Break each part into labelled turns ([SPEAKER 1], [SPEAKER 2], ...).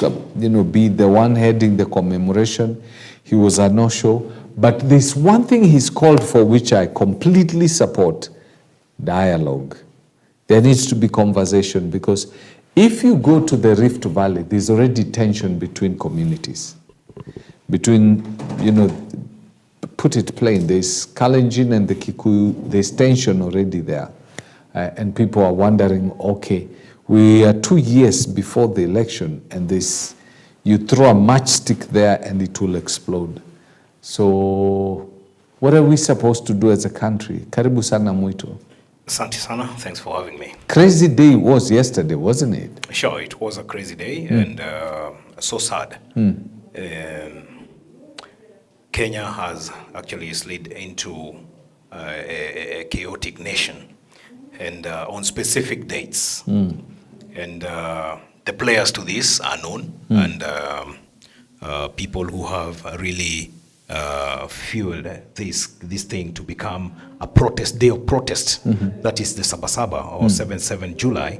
[SPEAKER 1] be the one heading the commemoration. He was a no-show. But there's one thing he's called for, which I completely support: dialogue. There needs to be conversation, because if you go to the Rift Valley, there's already tension between communities. Put it plain, there's Kalenjin and the Kikuyu, there's tension already there. And people are wondering, okay, we are 2 years before the election, and you throw a matchstick there and it will explode. So what are we supposed to do as a country? Karibu sana Muito.
[SPEAKER 2] Asante sana, thanks for having me.
[SPEAKER 1] Crazy day was yesterday, wasn't it?
[SPEAKER 2] Sure, it was a crazy day and so sad. Kenya has actually slid into a chaotic nation, and on specific dates. And the players to this are known, and people who have really fueled this thing to become a protest, day of protest. That is the Sabasaba, or 7/7 July.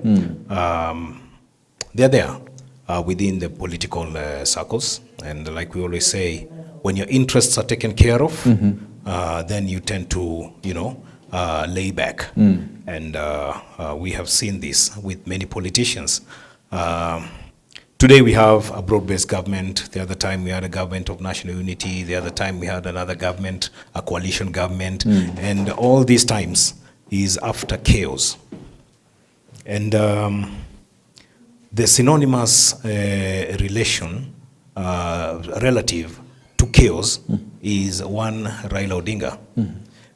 [SPEAKER 2] They're there within the political circles, and like we always say, when your interests are taken care of, then you tend to, lay back. And we have seen this with many politicians. Today we have a broad-based government. The other time we had a government of national unity. The other time we had another government, a coalition government. And all these times is after chaos. And the synonymous relation relative to chaos is one Raila Odinga.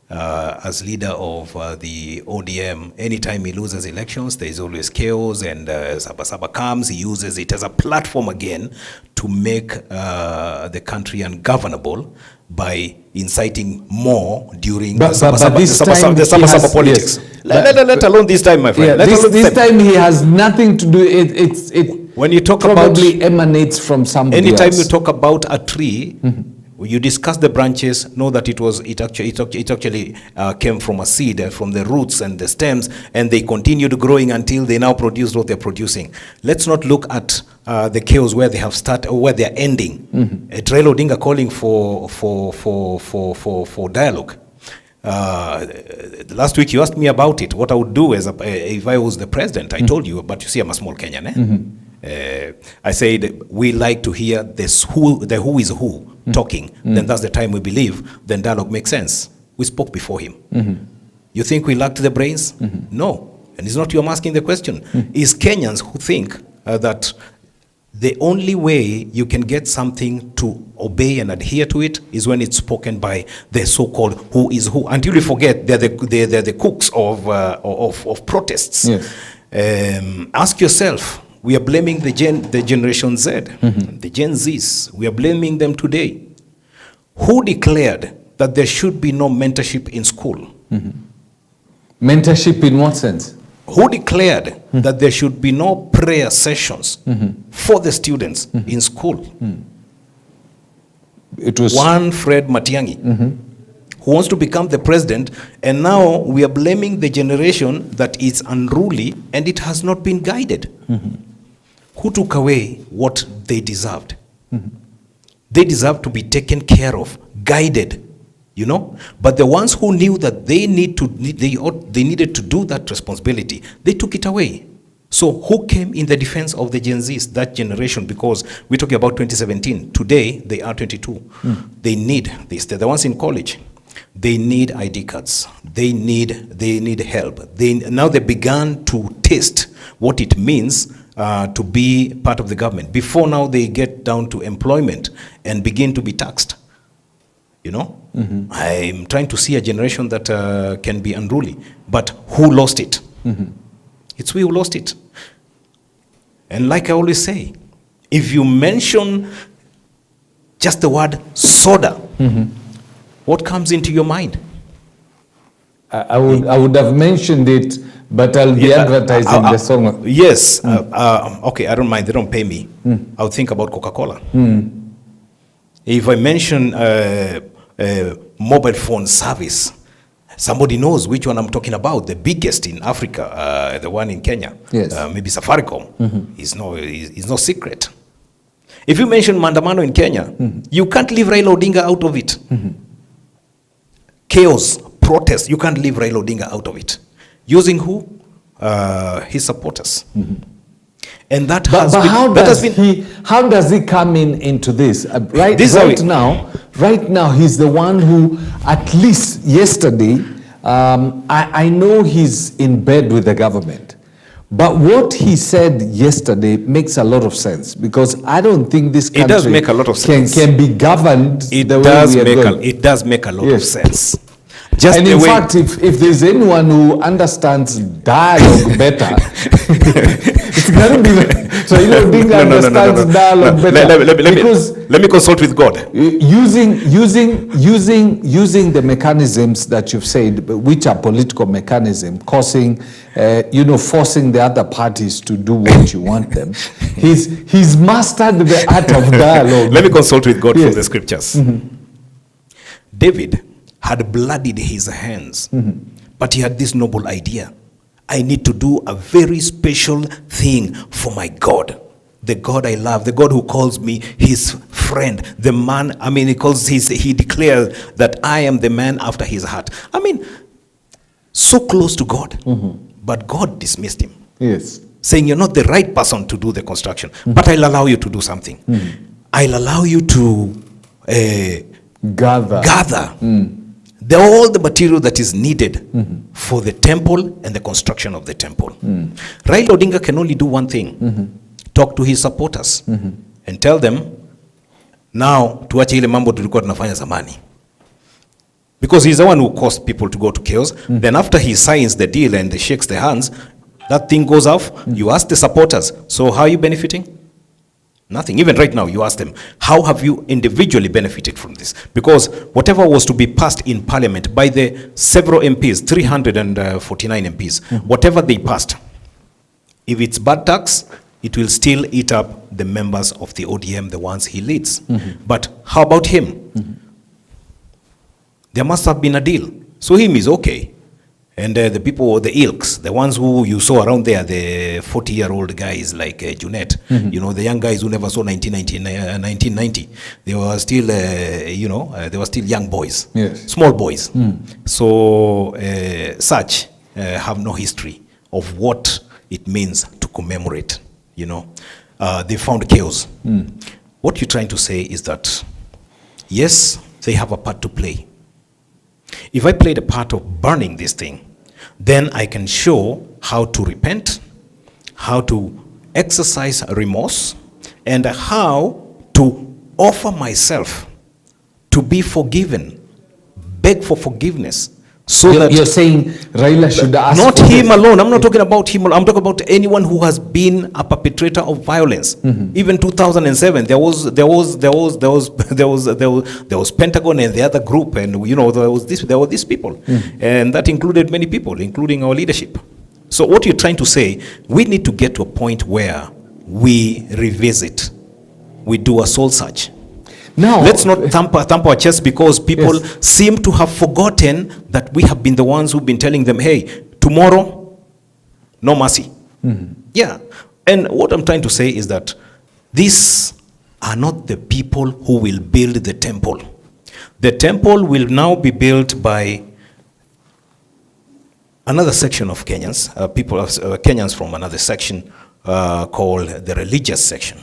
[SPEAKER 2] As leader of the ODM, anytime he loses elections, there is always chaos, and Sabasaba comes, he uses it as a platform again to make the country ungovernable by inciting more during the Sabasaba politics.
[SPEAKER 1] Yes.
[SPEAKER 2] Let alone this time, my friend.
[SPEAKER 1] Yeah, this time he has nothing to do. It
[SPEAKER 2] when you talk
[SPEAKER 1] probably emanates from somebody
[SPEAKER 2] anytime
[SPEAKER 1] else.
[SPEAKER 2] you talk about a tree, you discuss the branches, know that it actually came from a seed, from the roots and the stems, and they continued growing until they now produce what they're producing. Let's not look at the chaos where they have started or where they're ending. Raila Odinga calling for dialogue. Last week you asked me about it, what I would do if I was the president. I told you, but you see I'm a small Kenyan. I said we like to hear the who is who talking. Then that's the time we believe then dialogue makes sense. We spoke before him. You think we lacked the brains? No. And it's not you I'm asking the question. It's Kenyans who think that the only way you can get something to obey and adhere to it is when it's spoken by the so-called who is who. Until you forget they're the cooks of protests.
[SPEAKER 1] Yes.
[SPEAKER 2] Ask yourself. We are blaming the Generation Z, the Gen Zs. We are blaming them today. Who declared that there should be no mentorship in school?
[SPEAKER 1] Mentorship in what sense?
[SPEAKER 2] Who declared that there should be no prayer sessions for the students in school?
[SPEAKER 1] It was
[SPEAKER 2] one Fred Matiang'i, who wants to become the president, and now we are blaming the generation that is unruly and it has not been guided. Who took away what they deserved? They deserve to be taken care of, guided, But the ones who knew that they needed to do that responsibility, they took it away. So who came in the defense of the Gen Zs, that generation? Because we're talking about 2017. Today, they are 22. They need this. They're the ones in college. They need ID cards. They need help. Now they began to taste what it means to be part of the government. Before now they get down to employment and begin to be taxed. I'm trying to see a generation that can be unruly. But who lost it? It's we who lost it. And like I always say, if you mention just the word soda, what comes into your mind?
[SPEAKER 1] I would have mentioned it, but I'll be advertising the song.
[SPEAKER 2] Yes. Okay, I don't mind. They don't pay me. I'll think about Coca-Cola. If I mention mobile phone service, somebody knows which one I'm talking about. The biggest in Africa, the one in Kenya.
[SPEAKER 1] Yes.
[SPEAKER 2] Maybe Safaricom. Is no secret. If you mention Maandamano in Kenya, you can't leave Raila Odinga out of it. Chaos, protest, you can't leave Raila Odinga out of it. Using who? His supporters. And that has
[SPEAKER 1] but
[SPEAKER 2] been,
[SPEAKER 1] how does he come into this? Right now, he's the one who, at least yesterday, I know he's in bed with the government. But what he said yesterday makes a lot of sense, because I don't think this country
[SPEAKER 2] it does make a lot of sense.
[SPEAKER 1] Can be governed
[SPEAKER 2] it
[SPEAKER 1] the
[SPEAKER 2] does
[SPEAKER 1] way we are going.
[SPEAKER 2] It does make a lot of sense.
[SPEAKER 1] Just and in fact, if there's anyone who understands dialogue better, it's going to be... So you don't think understands dialogue better.
[SPEAKER 2] Let me consult with God.
[SPEAKER 1] Using the mechanisms that you've said, which are political mechanisms, causing, forcing the other parties to do what you want them. He's mastered the art of dialogue.
[SPEAKER 2] Let me consult with God from the scriptures. David had bloodied his hands, but he had this noble idea. I need to do a very special thing for my God, the God I love, the God who calls me his friend, the man, he declares that I am the man after his heart. So close to God, but God dismissed him.
[SPEAKER 1] Yes.
[SPEAKER 2] Saying you're not the right person to do the construction, but I'll allow you to do something. I'll allow you to gather all the material that is needed for the temple and the construction of the temple. Raila Odinga can only do one thing. Talk to his supporters and tell them, now tuache ile mambo tulikuwa tunafanya zamani. Because he's the one who caused people to go to chaos. Then after he signs the deal and shakes their hands, that thing goes off. You ask the supporters, so how are you benefiting? Nothing. Even right now, you ask them, how have you individually benefited from this? Because whatever was to be passed in parliament by the several MPs, 349 MPs, whatever they passed, if it's bad tax, it will still eat up the members of the ODM, the ones he leads. But how about him? There must have been a deal. So him is okay. And the people, the ilks, the ones who you saw around there, the 40-year-old guys like Junet, the young guys who never saw 1990, they were still, they were still young boys, small boys. So such have no history of what it means to commemorate, They found chaos. What you're trying to say is that, yes, they have a part to play. If I play the part of burning this thing, then I can show how to repent, how to exercise remorse, and how to offer myself to be forgiven, beg for forgiveness. So
[SPEAKER 1] you're saying Raila should ask
[SPEAKER 2] not him alone. I'm not talking about him alone. I'm talking about anyone who has been a perpetrator of violence. Even 2007, there was Pentagon and the other group, and there were these people, and that included many people, including our leadership. So what you're trying to say, we need to get to a point where we revisit, we do a soul search.
[SPEAKER 1] Now,
[SPEAKER 2] let's not thump our chest because people seem to have forgotten that we have been the ones who've been telling them, hey, tomorrow, no mercy. Yeah. And what I'm trying to say is that these are not the people who will build the temple. The temple will now be built by another section of Kenyans, Kenyans from another section called the religious section.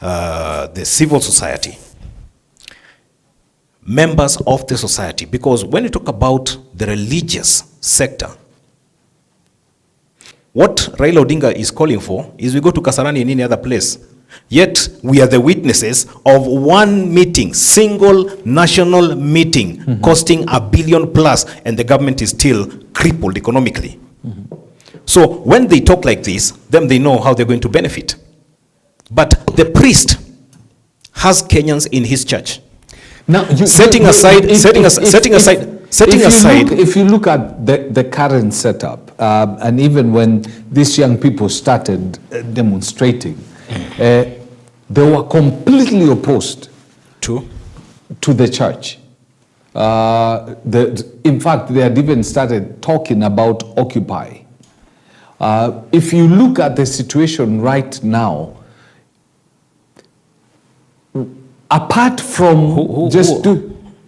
[SPEAKER 2] The civil society, members of the society, because when you talk about the religious sector, what Raila Odinga is calling for is we go to Kasarani and any other place. Yet we are the witnesses of one meeting, single national meeting, costing $1 billion plus, and the government is still crippled economically. So when they talk like this, then they know how they're going to benefit. But the priest has Kenyans in his church. Now,
[SPEAKER 1] if you look at the current setup, and even when these young people started demonstrating, they were completely opposed
[SPEAKER 2] to
[SPEAKER 1] the church. In fact, they had even started talking about Occupy. If you look at the situation right now, apart from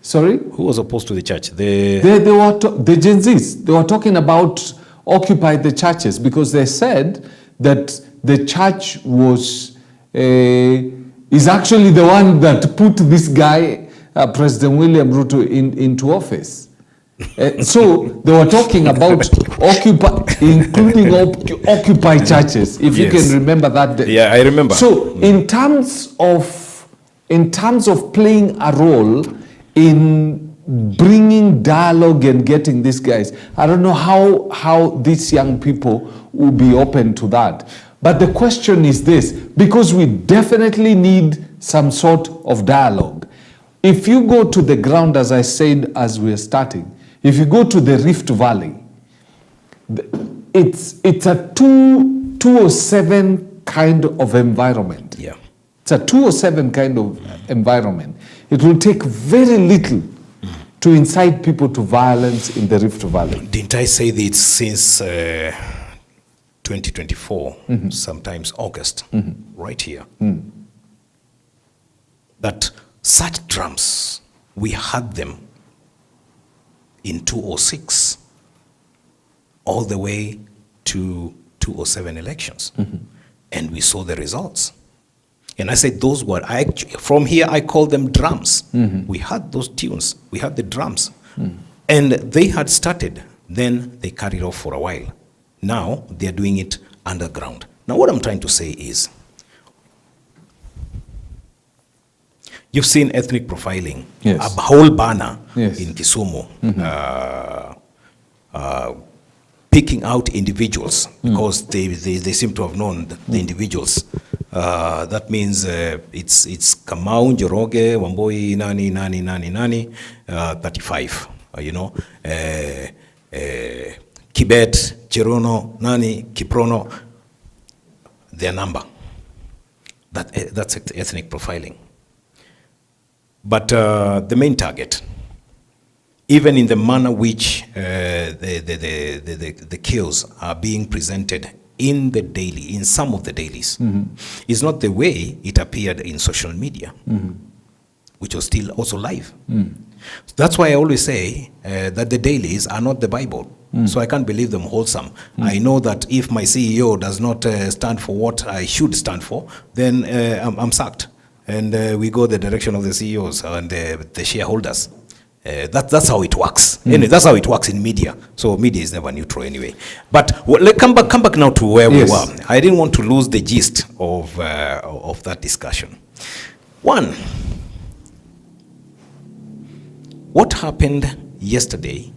[SPEAKER 1] sorry?
[SPEAKER 2] Who was opposed to the church?
[SPEAKER 1] They were the Gen Zs. They were talking about occupy the churches because they said that the church is actually the one that put this guy, President William Ruto, into office. So they were talking about including occupy churches, if you can remember that.
[SPEAKER 2] Yeah, I remember.
[SPEAKER 1] So in terms of playing a role in bringing dialogue and getting these guys, I don't know how these young people will be open to that. But the question is this, because we definitely need some sort of dialogue. If you go to the ground, as I said as we are starting, if you go to the Rift Valley, it's a 207 kind of environment.
[SPEAKER 2] Yeah.
[SPEAKER 1] It's a 207 kind of environment. It will take very little to incite people to violence in the Rift Valley.
[SPEAKER 2] Didn't I say that since 2024, sometimes August, right here, that such drums, we had them in 206 all the way to 207 elections. And we saw the results. And I said those were, from here I call them drums. We had those tunes, we had the drums. And they had started, then they carried off for a while. Now they're doing it underground. Now what I'm trying to say is, you've seen ethnic profiling,
[SPEAKER 1] yes.
[SPEAKER 2] A whole banner
[SPEAKER 1] yes.
[SPEAKER 2] in Kisumu, picking out individuals because they seem to have known the individuals. That means it's Kamau, Njoroge, Wamboi, Nani, 35, Kibet, Cherono, Nani, Kiprono, their number. That's ethnic profiling. But the main target, even in the manner which the kills are being presented in the daily, in some of the dailies, is not the way it appeared in social media, which was still also live. That's why I always say that the dailies are not the Bible. So I can't believe them wholesome. I know that if my CEO does not stand for what I should stand for, then I'm sacked. And we go the direction of the CEOs and the shareholders. That's how it works. Anyway, that's how it works in media. So media is never neutral anyway. But let's come back now to where we were. I didn't want to lose the gist of that discussion. One, what happened yesterday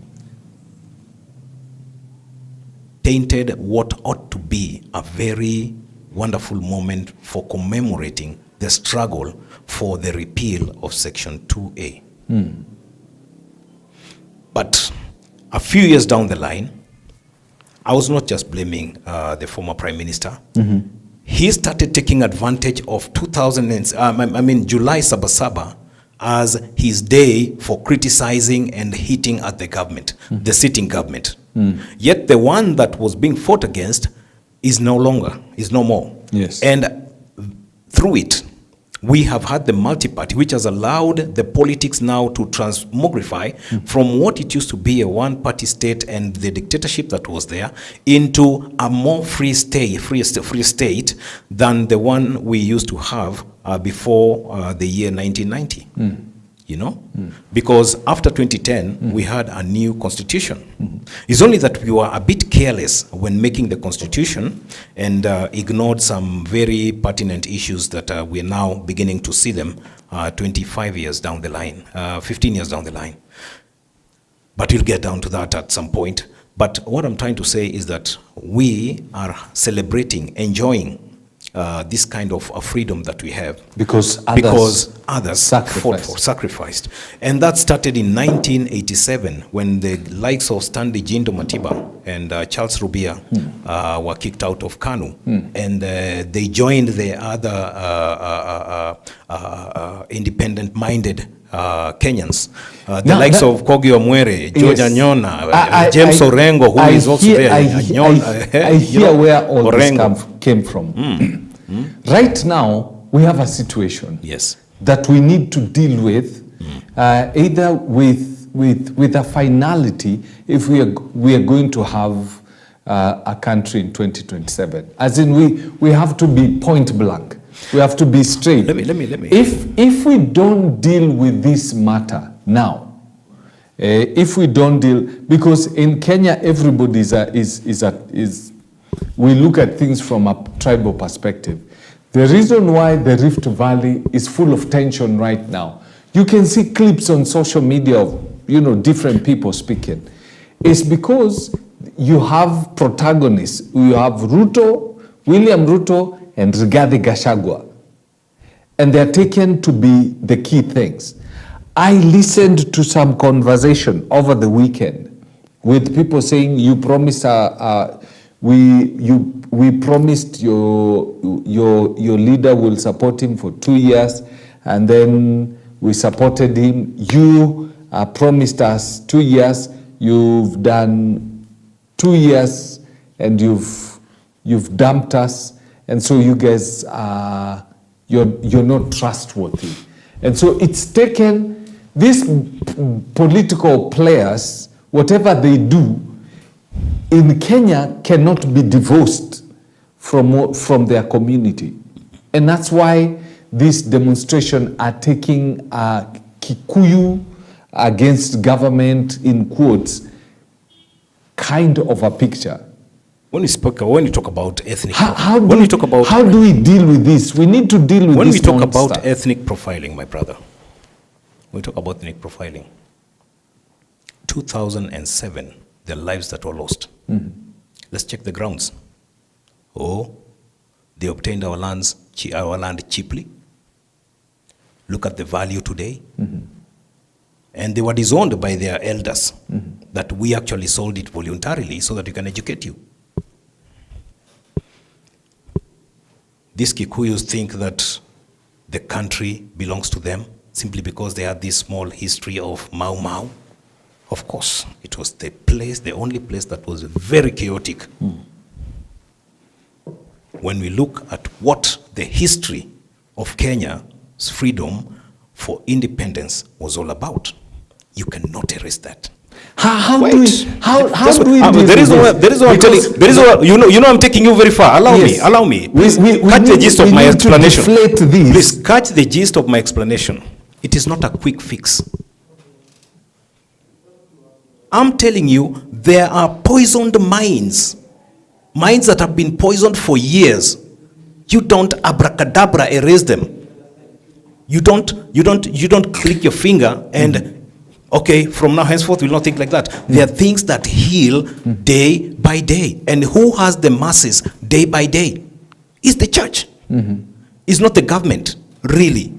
[SPEAKER 2] tainted what ought to be a very wonderful moment for commemorating the struggle for the repeal of Section 2A. But a few years down the line, I was not just blaming the former Prime Minister. He started taking advantage of July Sabasaba as his day for criticizing and hitting at the government, the sitting government. Yet the one that was being fought against is no more.
[SPEAKER 1] Yes.
[SPEAKER 2] And through it, we have had the multi-party, which has allowed the politics now to transmogrify from what it used to be a one-party state and the dictatorship that was there into a more free state than the one we used to have before the year 1990. Because after 2010, we had a new constitution. It's only that we were a bit careless when making the constitution and ignored some very pertinent issues that we are now beginning to see them 25 years down the line, 15 years down the line. But we'll get down to that at some point. But what I'm trying to say is that we are celebrating, enjoying this kind of freedom that we have
[SPEAKER 1] because others
[SPEAKER 2] sacrificed. And that started in 1987 when the likes of Stanley Jindo Matiba and Charles Rubia were kicked out of KANU, and they joined the other independent-minded Kenyans, the likes of Kogi Omwere, George Anyona, James Orengo, who is also there.
[SPEAKER 1] I hear where all this came from. Right now, we have a situation.
[SPEAKER 2] Yes.
[SPEAKER 1] that we need to deal with, either with a finality, if we are going to have a country in 2027. As in, we have to be point blank. We have to be straight.
[SPEAKER 2] Let me.
[SPEAKER 1] If we don't deal with this matter now, if we don't deal, because in Kenya everybody is we look at things from a tribal perspective. The reason why the Rift Valley is full of tension right now, you can see clips on social media of different people speaking, is because you have protagonists. You have William Ruto and Rigathi Gachagua, and they're taken to be the key things. I listened to some conversation over the weekend with people saying, you promised we promised your leader will support him for 2 years, and then we supported him. You promised us 2 years. You've done 2 years, and you've dumped us, and so you guys you're not trustworthy. And so it's taken these political players, whatever they do in Kenya cannot be divorced from their community. And that's why this demonstration are taking Kikuyu against government, in quotes, kind of a picture.
[SPEAKER 2] When you talk about ethnic,
[SPEAKER 1] how do we deal with this? We need to deal with
[SPEAKER 2] when
[SPEAKER 1] this.
[SPEAKER 2] We talk about ethnic profiling, my brother. We talk about ethnic profiling. 2007, the lives that were lost. Mm-hmm. Let's check the grounds. Oh, they obtained our land cheaply. Look at the value today. Mm-hmm. And they were disowned by their elders, mm-hmm, that we actually sold it voluntarily so that we can educate you. These Kikuyus think that the country belongs to them simply because they had this small history of Mau Mau. Of course, it was the only place that was very chaotic. Mm. When we look at what the history of Kenya's freedom for independence was all about, you cannot erase that.
[SPEAKER 1] How do we do
[SPEAKER 2] this? I'm taking you very far. Allow me. Please catch the gist of my explanation. Please catch the gist of my explanation. It is not a quick fix. I'm telling you, there are poisoned minds that have been poisoned for years. You don't abracadabra erase them. You don't click your finger and okay, from now henceforth we'll not think like that. There are things that heal day by day. And who has the masses day by day? It's the church. Mm-hmm. It's not the government, really.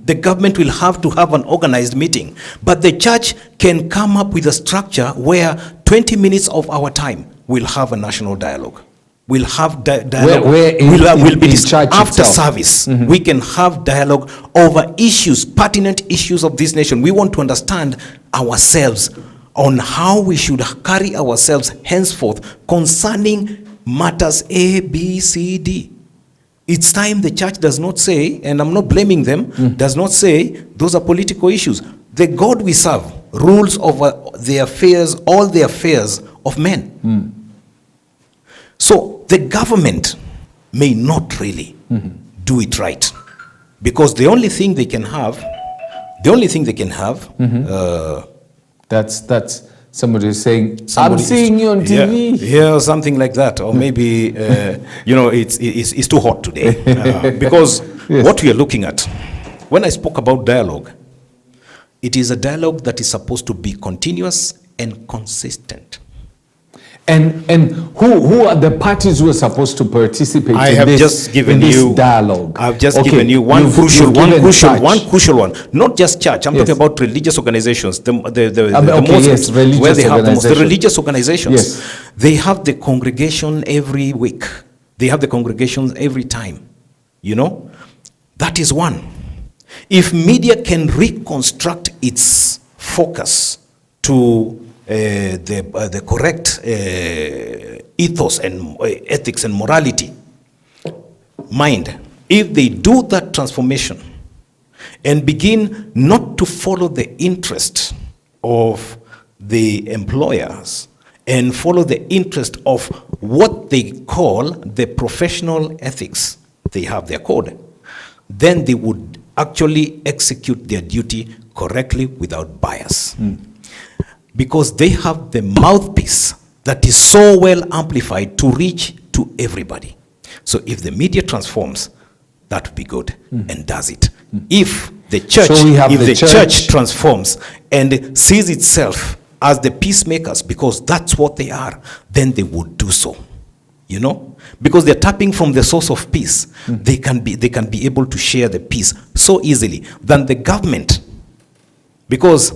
[SPEAKER 2] The government will have to have an organized meeting. But the church can come up with a structure where 20 minutes of our time will have a national dialogue. We'll have dialogue. We'll be after itself. Service. Mm-hmm. We can have dialogue over issues, pertinent issues of this nation. We want to understand ourselves on how we should carry ourselves henceforth concerning matters A, B, C, D. It's time the church does not say, and I'm not blaming them, does not say those are political issues. The God we serve rules over the affairs, all the affairs of men. So the government may not really do it right, because the only thing they can have,
[SPEAKER 1] that's somebody saying, I'm seeing you on TV.
[SPEAKER 2] Yeah, something like that. Or maybe, it's too hot today. Because what we are looking at, when I spoke about dialogue, it is a dialogue that is supposed to be continuous and consistent.
[SPEAKER 1] And who are the parties who are supposed to participate in this dialogue?
[SPEAKER 2] I've just given you one crucial one. Not just church. I'm talking about religious organizations. The Moslems, where they have the religious organizations. Yes. They have the congregation every week. They have the congregations every time. That is one. If media can reconstruct its focus to the correct ethos and ethics and morality, if they do that transformation, and begin not to follow the interest of the employers and follow the interest of what they call the professional ethics, they have their code, then they would actually execute their duty correctly without bias. Because they have the mouthpiece that is so well amplified to reach to everybody. So if the media transforms, that would be good and does it. If the church, church transforms and sees itself as the peacemakers, because that's what they are, then they would do so. You know, because they're tapping from the source of peace. They can be able to share the peace so easily than the government. Because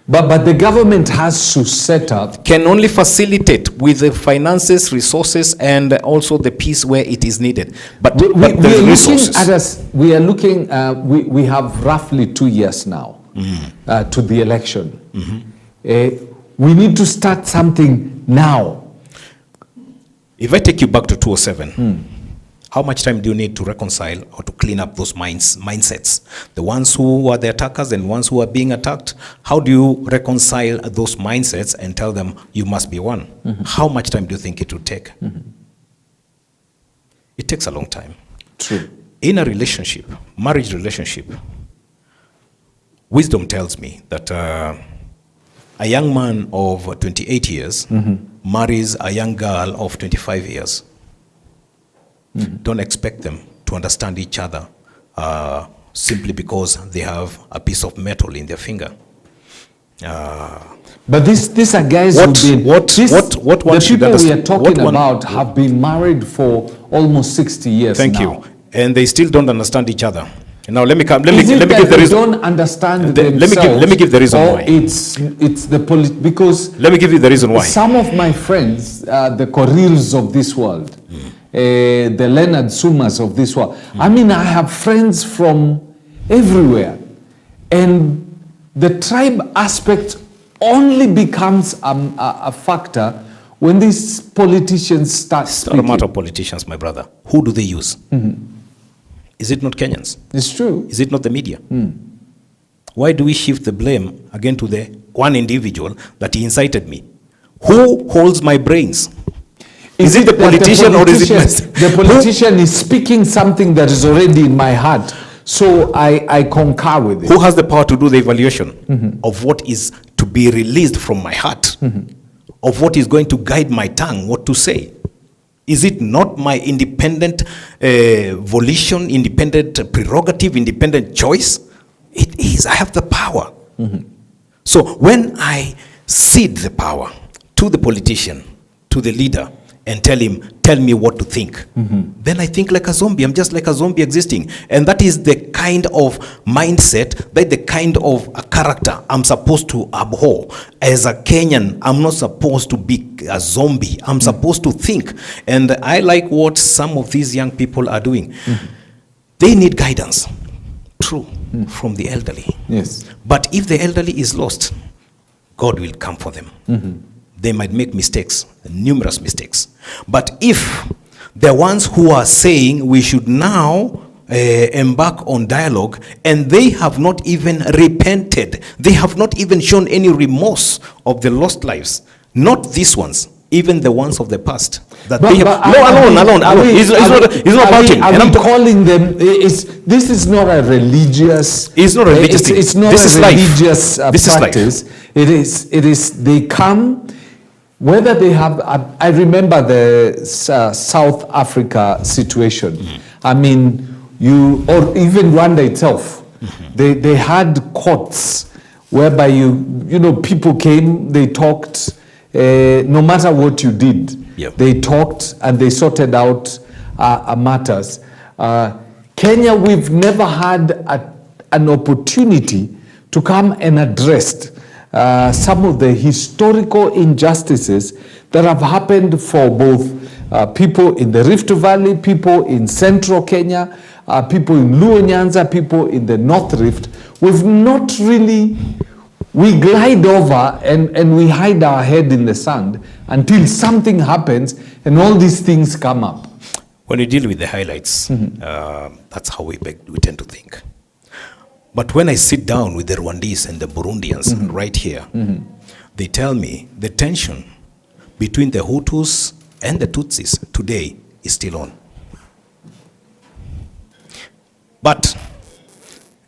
[SPEAKER 1] but the government has to set up,
[SPEAKER 2] can only facilitate with the finances, resources, and also the peace where it is needed. But the resources.
[SPEAKER 1] We are looking. We have roughly 2 years now to the election. We need to start something now.
[SPEAKER 2] If I take you back to 2007, how much time do you need to reconcile or to clean up those mindsets? The ones who are the attackers and ones who are being attacked, how do you reconcile those mindsets and tell them you must be one? How much time do you think it would take? It takes a long time.
[SPEAKER 1] True.
[SPEAKER 2] In a relationship, marriage relationship, wisdom tells me that a young man of 28 years marries a young girl of 25 years. Don't expect them to understand each other simply because they have a piece of metal in their finger.
[SPEAKER 1] But these are guys
[SPEAKER 2] the
[SPEAKER 1] people we are talking about have been married for almost 60 years
[SPEAKER 2] Thank
[SPEAKER 1] now.
[SPEAKER 2] you. And they still don't understand each other. Now let me give the reason.
[SPEAKER 1] Don't understand
[SPEAKER 2] Let me give the reason
[SPEAKER 1] or
[SPEAKER 2] why.
[SPEAKER 1] It's the because
[SPEAKER 2] let me give you the reason why.
[SPEAKER 1] Some of my friends, the Korils of this world, the Leonard Sumas of this world. I mean, I have friends from everywhere, and the tribe aspect only becomes a factor when these politicians start speaking.
[SPEAKER 2] It's not a matter of politicians, my brother. Who do they use? Is it not Kenyans?
[SPEAKER 1] It's true.
[SPEAKER 2] Is it not the media? Why do we shift the blame again to the one individual that he incited me? Who holds my brains? Is it the politician or is it
[SPEAKER 1] the politician is speaking something that is already in my heart, so I concur with it.
[SPEAKER 2] Who has the power to do the evaluation of what is to be released from my heart, of what is going to guide my tongue, what to say? Is it not my independent volition, independent prerogative, independent choice? It is. I have the power. So when I cede the power to the politician, to the leader, and tell me what to think, then I think like a zombie. I'm just like a zombie existing. And that is the kind of mindset, that the kind of a character I'm supposed to abhor. As a Kenyan, I'm not supposed to be a zombie. I'm supposed to think. And I like what some of these young people are doing. They need guidance, true, from the elderly.
[SPEAKER 1] Yes.
[SPEAKER 2] But if the elderly is lost, God will come for them. They might make mistakes, numerous mistakes. But if the ones who are saying we should now embark on dialogue, and they have not even repented, they have not even shown any remorse of the lost lives, not these ones, even the ones of the past. That they have, alone. It's not about him.
[SPEAKER 1] And I'm calling them. This is not a religious.
[SPEAKER 2] It's not a religious thing.
[SPEAKER 1] It's not
[SPEAKER 2] this
[SPEAKER 1] a
[SPEAKER 2] is
[SPEAKER 1] religious practice. It is. They come. Whether they have, I remember the South Africa situation. I mean, or even Rwanda itself, they had courts whereby people came, they talked, no matter what you did, they talked and they sorted out matters. Kenya, we've never had an opportunity to come and address some of the historical injustices that have happened for both people in the Rift Valley, people in central Kenya, people in Luo Nyanza, people in the North Rift. We've not really, we glide over and we hide our head in the sand until something happens and all these things come up.
[SPEAKER 2] When you deal with the highlights, that's how we tend to think. But when I sit down with the Rwandese and the Burundians right here, they tell me the tension between the Hutus and the Tutsis today is still on. But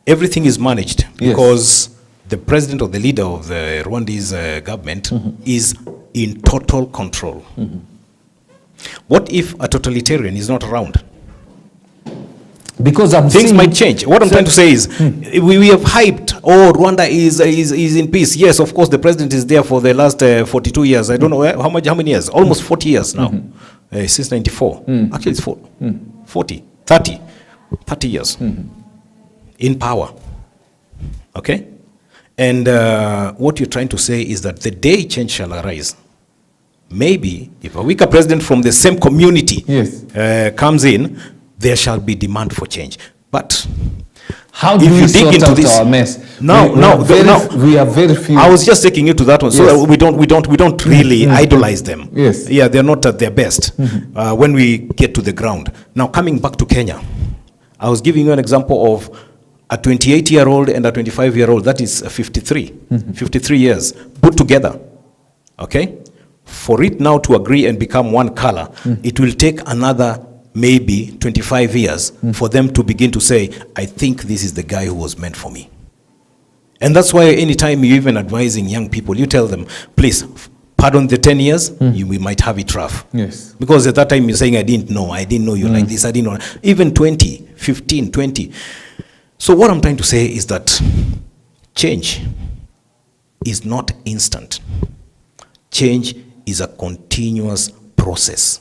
[SPEAKER 2] everything is managed because the president or the leader of the Rwandese government is in total control. What if a totalitarian is not around?
[SPEAKER 1] Because
[SPEAKER 2] things might change. What I'm trying to say is, we have hyped, oh, Rwanda is in peace. Yes, of course, the president is there for the last 42 years. I don't know how many years? Almost 40 years now, since 94. Actually, it's 30 years in power. Okay? And what you're trying to say is that the day change shall arise, maybe if a weaker president from the same community comes in, there shall be demand for change. But
[SPEAKER 1] how do we sort out our mess? We are very few.
[SPEAKER 2] I was just taking you to that one, so we don't really idolize them.
[SPEAKER 1] Yes.
[SPEAKER 2] Yeah, they're not at their best when we get to the ground. Now, coming back to Kenya, I was giving you an example of a 28-year-old and a 25-year-old. That is 53 years put together. Okay, for it now to agree and become one color, it will take another maybe 25 years for them to begin to say, I think this is the guy who was meant for me. And that's why anytime you're even advising young people, you tell them, please, pardon the 10 years, we might have it rough.
[SPEAKER 1] Yes.
[SPEAKER 2] Because at that time you're saying, I didn't know you like this, I didn't know. Even 20, 15, 20. So what I'm trying to say is that change is not instant. Change is a continuous process.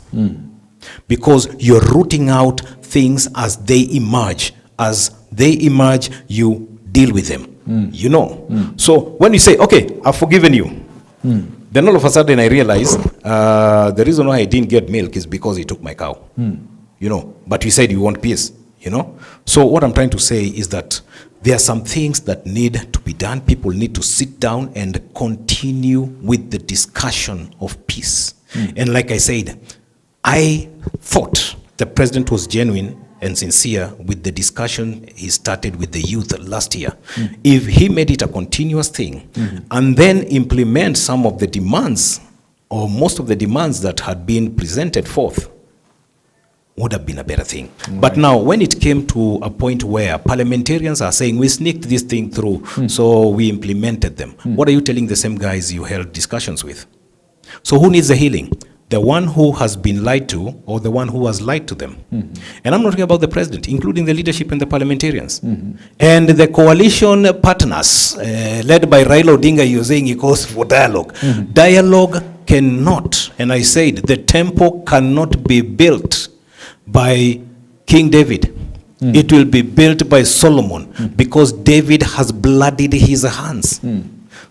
[SPEAKER 2] Because you're rooting out things as they emerge. As they emerge, you deal with them. You know. So when you say, okay, I've forgiven you, then all of a sudden I realize the reason why I didn't get milk is because he took my cow. You know, but you said you want peace, you know. So what I'm trying to say is that there are some things that need to be done. People need to sit down and continue with the discussion of peace. And like I said, I thought the president was genuine and sincere with the discussion he started with the youth last year. If he made it a continuous thing and then implement some of the demands or most of the demands that had been presented forth, would have been a better thing. But now when it came to a point where parliamentarians are saying we sneaked this thing through, so we implemented them, what are you telling the same guys you held discussions with? So who needs the healing? The one who has been lied to or the one who has lied to them? And I'm not talking about the president, including the leadership and the parliamentarians. And the coalition partners, led by Raila Odinga, you're saying he calls for dialogue. Dialogue cannot, and I said, the temple cannot be built by King David. It will be built by Solomon because David has bloodied his hands.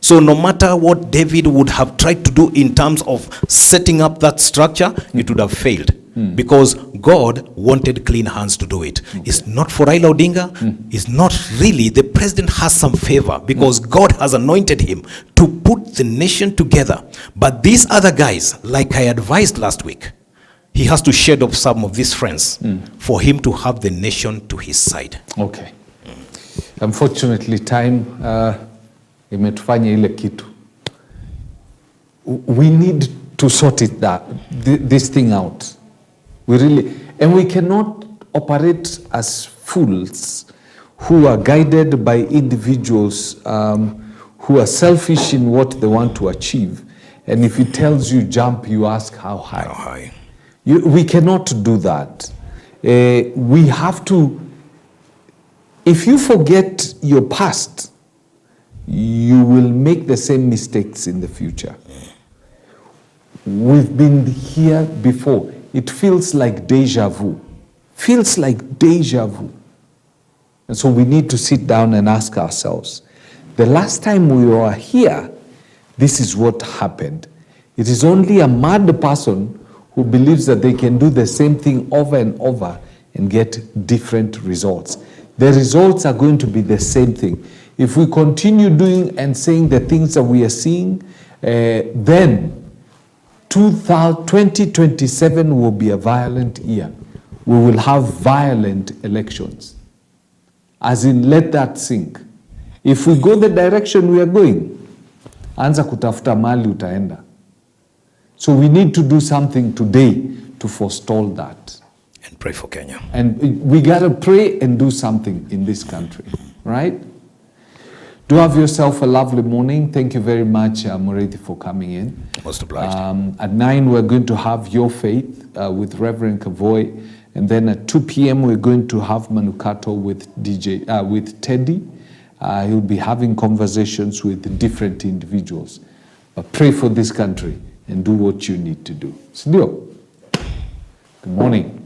[SPEAKER 2] So no matter what David would have tried to do in terms of setting up that structure, it would have failed because God wanted clean hands to do it. It's not for Raila Odinga. It's not really. The president has some favor because God has anointed him to put the nation together. But these other guys, like I advised last week, he has to shed off some of these friends for him to have the nation to his side.
[SPEAKER 1] Okay. Unfortunately, time imetufanya ile kitu. We need to sort this thing out. And we cannot operate as fools who are guided by individuals who are selfish in what they want to achieve. And if he tells you jump, you ask how high.
[SPEAKER 2] How high?
[SPEAKER 1] We cannot do that. We have to, if you forget your past, you will make the same mistakes in the future. We've been here before. It feels like deja vu. Feels like deja vu. And so we need to sit down and ask ourselves, the last time we were here, this is what happened. It is only a mad person who believes that they can do the same thing over and over and get different results. The results are going to be the same thing. If we continue doing and saying the things that we are seeing, then 2027 will be a violent year. We will have violent elections. As in, let that sink. If we go the direction we are going, anza kutafuta mali utaenda. So we need to do something today to forestall that.
[SPEAKER 2] And pray for Kenya.
[SPEAKER 1] And we got to pray and do something in this country, right? Do have yourself a lovely morning. Thank you very much, Mureithi, for coming in.
[SPEAKER 2] Most obliged.
[SPEAKER 1] At 9, we're going to have Your Faith with Reverend Kavoy. And then at 2 p.m., we're going to have Manukato with with Teddy. He'll be having conversations with different individuals. But pray for this country and do what you need to do. Sindio? Good morning.